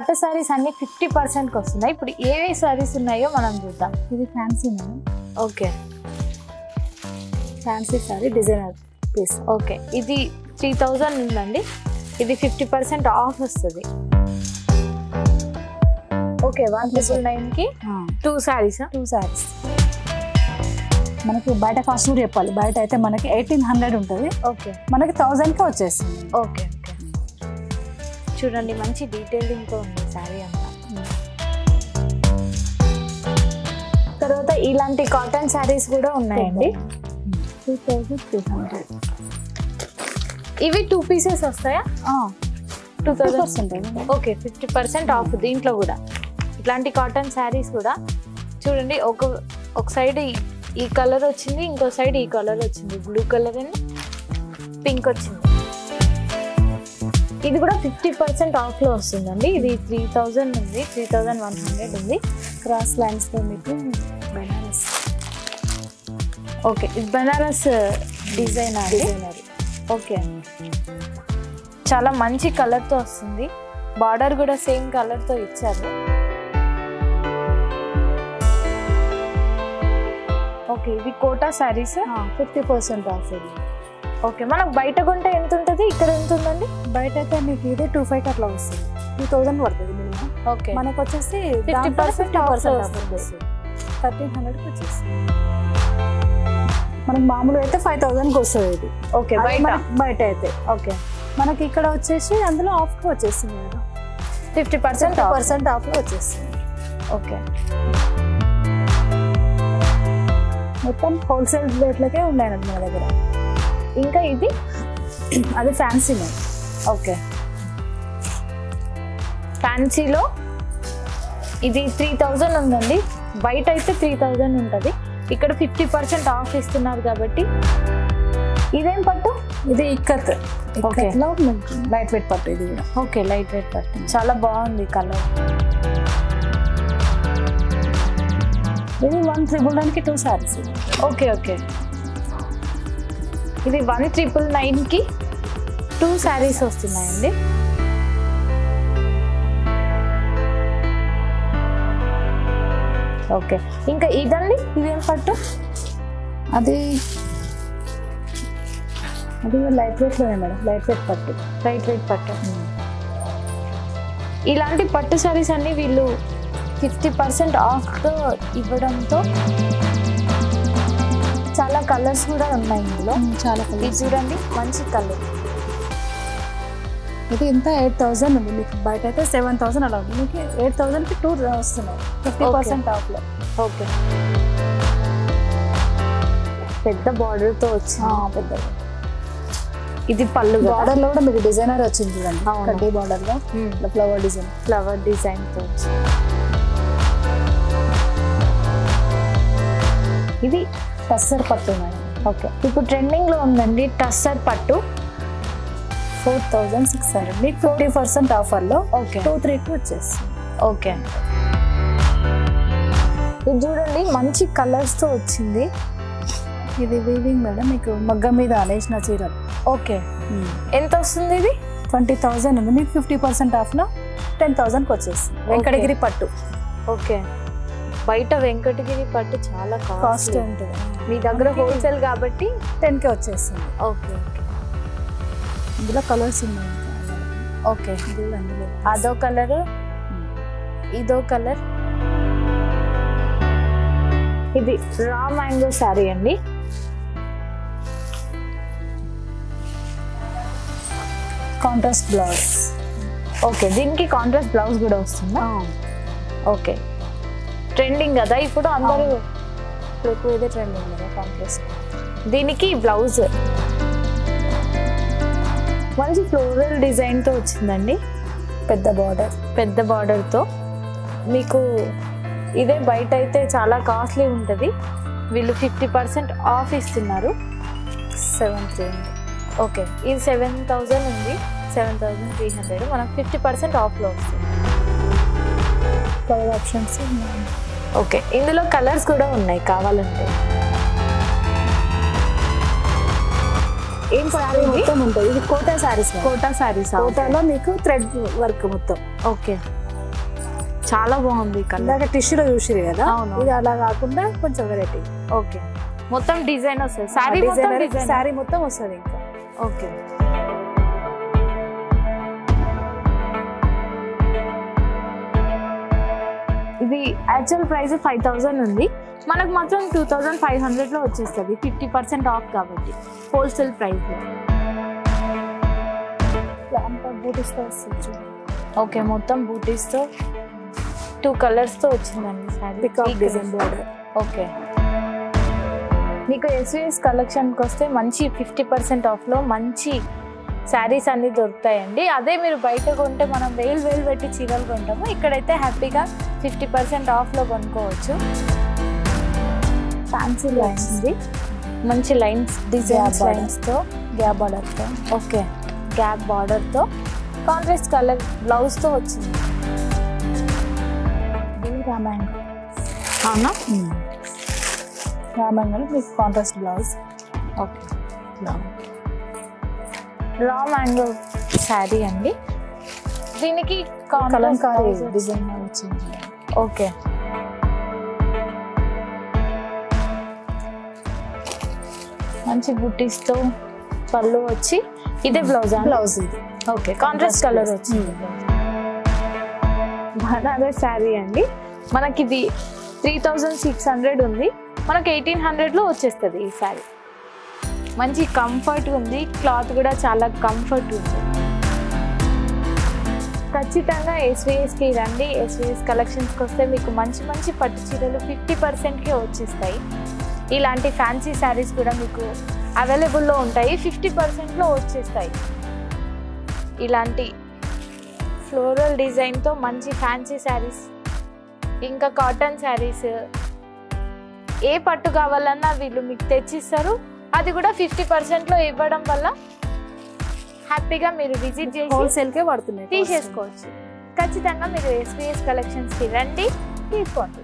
పట్టు సారీస్ అన్ని 50% వస్తున్నాయి. ఇప్పుడు ఏ సారీస్ ఉన్నాయో మనం చూద్దాం. ఇది fancy madam. Okay, fancy sari designer piece. Okay, ఇది 3000 ఉందండి. ఇది 50% ఆఫ్ వస్తుంది. ఓకే, 199కి 2 సారీస్. 2 సారీస్ మనకి బయట కాస్ట్ కూడా చెప్పాలి. బయట అయితే మనకి 1800 ఉంటుంది. ఓకే, మనకి 1000కే వచ్చేస్తుంది. ఓకే ఓకే, చూడండి మంచి డీటెయిలింగ్తో ఉంది శారీ అంతా. తర్వాత ఇలాంటి కాటన్ శారీస్ కూడా ఉన్నాయండి. 2300. ఇవి 2 పీసెస్ వస్తాయా? 2000. ఓకే, 50% ఆఫ్ దీంట్లో కూడా. ఇట్లాంటి కాటన్ శారీస్ కూడా చూడండి. ఒక సైడ్ ఈ కలర్ వచ్చింది, ఇంకో సైడ్ ఈ కలర్ వచ్చింది. బ్లూ కలర్ అండ్ పింక్ వచ్చింది. ఇది కూడా 50% ఆఫ్లో వస్తుందండి. ఇది 3000 ఉంది, 3100 ఉంది. క్రాస్ లైన్స్తో మీకు బెనారస్. ఓకే, ఇది బెనారస్ డిజైనర్. ఓకే, చాలా మంచి కలర్తో వస్తుంది. బార్డర్ కూడా సేమ్ కలర్తో ఇచ్చారు. ఓకే, ఇది కోటా శారీస్. 50% ఆఫ్ ఇది. ఓకే, మనకు బయట కొంటే ఎంత ఉంటుంది, ఇక్కడ ఎంత ఉందండి? బయట అయితే మీకు ఇది 25 అట్లా వస్తుంది. 2000 పడుతుంది మినిమం. ఓకే, మనకు వచ్చేసి 50% ఆఫ్ వస్తుంది. 1300కి వచ్చేస్తుంది. మనకు మామూలుగా అయితే 5000కి వస్తుంది ఇది. ఓకే, బయట అయితే. ఓకే, మనకి ఇక్కడ వచ్చేసి అందులో ఆఫ్కి వచ్చేస్తుంది మేడం. 50% ఆఫ్లో వచ్చేస్తుంది. ఓకే, మొత్తం హోల్సేల్ రేట్లకే ఉన్నాయండి మన దగ్గర. ఇంకా ఇది అది ఫ్యాన్సీ మేడం. ఓకే, ఫ్యాన్సీలో ఇది 3000 ఉందండి. బయట అయితే 3000 ఉంటుంది. ఇక్కడ 50% ఆఫ్ ఇస్తున్నారు కాబట్టి. ఇదేం పట్టు? ఇది ఇక్కత్. ఇక్కత్లో లైట్ వెయిట్ పట్టు ఇది కూడా. ఓకే, లైట్ వెయిట్ పట్టు, చాలా బాగుంది కలర్. ఇది 1399కి 2 సారీస్. ఓకే ఓకే, ఇది 1999కి 2 సారీస్ వస్తున్నాయండి. ఓకే, ఇంకా ఇదండి, ఇదేం పట్టు? అది లైట్ వెయిట్లోనే మేడం. లైట్ వెయిట్ పట్టు. ఇలాంటి పట్టు సారీస్ అన్ని వీళ్ళు 50% ఆఫ్తో ఇవ్వడంతో చాలా కలర్స్ కూడా ఉన్నాయి ఇందులో. చాలా ఇది చూడండి, మంచి కలర్. ఇది ఎంత 8000 ఉంది. మీకు బయట అయితే 7000 అలా ఉంది. మీకు 8000కి 2 వస్తున్నాయి 50% ఆఫ్లో. ఓకే, పెద్ద బార్డర్తో వచ్చింది. పెద్ద ఇది పళ్ళు. బార్డర్లో కూడా మీకు డిజైనర్ వచ్చింది చూడండి. కడ్డీ బార్డర్లో ఫ్లవర్ డిజైన్తో వచ్చింది. ఇది టస్సర్ పట్టు మేడం. ఓకే, ఇప్పుడు ట్రెండింగ్లో ఉందండి టస్సర్ పట్టు. 4600 మీకు 50% ఆఫర్లో. ఓకే, 23కి వచ్చేస్తుంది. ఓకే, ఇది చూడండి మంచి కలర్స్తో వచ్చింది. ఇది వీవింగ్ మేడం. మీకు మగ్గం మీద అనేసిన చీర. ఓకే, ఎంత వస్తుంది ఇది? 20000 ఉంది. మీకు 50% ఆఫ్లో 10000కి వచ్చేస్తుంది. వెంకటగిరి పట్టు. ఓకే, బయట వెంకటగిరి పట్టు చాలా కాస్ట్ ఉంటుంది. మీ దగ్గర హోల్సేల్ కాబట్టి 10కి వచ్చేస్తుంది. ఓకే ఓకే, ఇందులో కలర్స్ ఉన్నాయి. ఓకే, అదో కలర్, ఇదో కలర్. ఇది రా మ్యాంగో శారీ అండి. Contrast blouse. ఓకే, దీనికి కాంట్రాస్ట్ బ్లౌజ్ కూడా వస్తుందా? ఓకే, ట్రెండింగ్ కదా ఇప్పుడు అందరూ. ఎక్కువ ఇదే ట్రెండింగ్ కదా కాంట్రాస్ట్. దీనికి బ్లౌజ్ మంచి ఫ్లోరల్ డిజైన్తో వచ్చిందండి. పెద్ద బార్డర్తో. మీకు ఇదే బయట అయితే చాలా కాస్ట్లీ ఉంటుంది. వీళ్ళు 50% ఆఫ్ ఇస్తున్నారు. 7300. ఓకే, ఇది 7000 ఉంది. 7300 మనకు 50% ఆఫ్లో వస్తుంది. కలర్ ఆప్షన్స్ ఉన్నాయి. ఓకే, ఇందులో కలర్స్ కూడా ఉన్నాయి కావాలంటే. ఏం సారీ మొత్తం ఉంటుంది. ఇది కోటా సారీస్. కోటా సారీస్. కోటాలో మీకు థ్రెడ్ వర్క్ మొత్తం. ఓకే, చాలా బాగుంది కలర్. ఇందాక టిష్యూలో చూసిరు కదా, అవును. ఇది అలా కాకుండా కొంచెం వెరైటీ. ఓకే, మొత్తం డిజైన్ వస్తుంది. సారీ మొత్తం సారీ మొత్తం వస్తుంది ఇంకా. ఓకే, ఇది యాక్చువల్ ప్రైస్ 5000 ఉంది, మనకు మాత్రం 2500లో వచ్చేస్తుంది. 50% ఆఫ్ కాబట్టి హోల్సేల్ ప్రైస్లో. అంతా బూటీస్తో వస్తుంది. ఓకే, మొత్తం బూటీస్తో 2 కలర్స్తో వచ్చిందండి sorry. Peacock design border. Okay, మీకు ఎస్విఎస్ కలెక్షన్కి వస్తే మంచి 50% ఆఫ్లో మంచి శారీస్ అన్నీ దొరుకుతాయండి. అదే మీరు బయట కొంటే మనం వేలు పెట్టి చీరలు కొంటాము, ఇక్కడైతే హ్యాపీగా 50% ఆఫ్లో కొనుక్కోవచ్చు. ఫ్యాన్సీ లైన్స్ ఇది, మంచి లైన్స్ డిజైన్స్ లైన్స్తో గ్యాప్ బార్డర్తో. ఓకే, గ్యాప్ బార్డర్తో కాంట్రాస్ట్ కలర్ బ్లౌజ్తో వచ్చింది. రామాంగో. అవునా, రామాంగోలో మీకు contrast blouse. Okay, raw mango sari అండి. దీనికి కలంకారీ డిజైన్ వచ్చింది. ఓకే, మంచి బుట్టీస్తో పళ్ళు వచ్చి ఇదే బ్లౌజ్. బ్లౌజ్ ఇది. ఓకే, కాంట్రాస్ట్ కలర్ వచ్చింది. బనారస్ శారీ అండి, మనకి ఇది 3600 ఉంది, మనకి 1800లో వచ్చేస్తుంది ఈ శారీ. మంచి కంఫర్ట్ ఉంది, క్లాత్ కూడా చాలా కంఫర్ట్ ఉంది. ఖచ్చితంగా ఎస్విఎస్కి రండి. ఎస్విఎస్ కలెక్షన్స్కి వస్తే మీకు మంచి మంచి పట్టు చీరలు 50%కే వచ్చేస్తాయి. ఇలాంటి ఫ్యాన్సీ శారీస్ కూడా మీకు అవైలబుల్లో ఉంటాయి, 50%లో వచ్చేస్తాయి. ఇలాంటి ఫ్లోరల్ డిజైన్తో మంచి ఫ్యాన్సీ శారీస్, ఇంకా కాటన్ శారీస్, ఏ పట్టు కావాలన్నా వీళ్ళు మీకు తెచ్చిస్తారు. అది కూడా 50%లో ఇవ్వడం వల్ల హ్యాపీగా మీరు విజిట్ చేసి హోల్సేల్కే పడుతున్నాయి, తీసేసుకోవచ్చు. ఖచ్చితంగా మీరు ఎస్విఎస్ కలెక్షన్స్కి రండి, తీసుకోండి.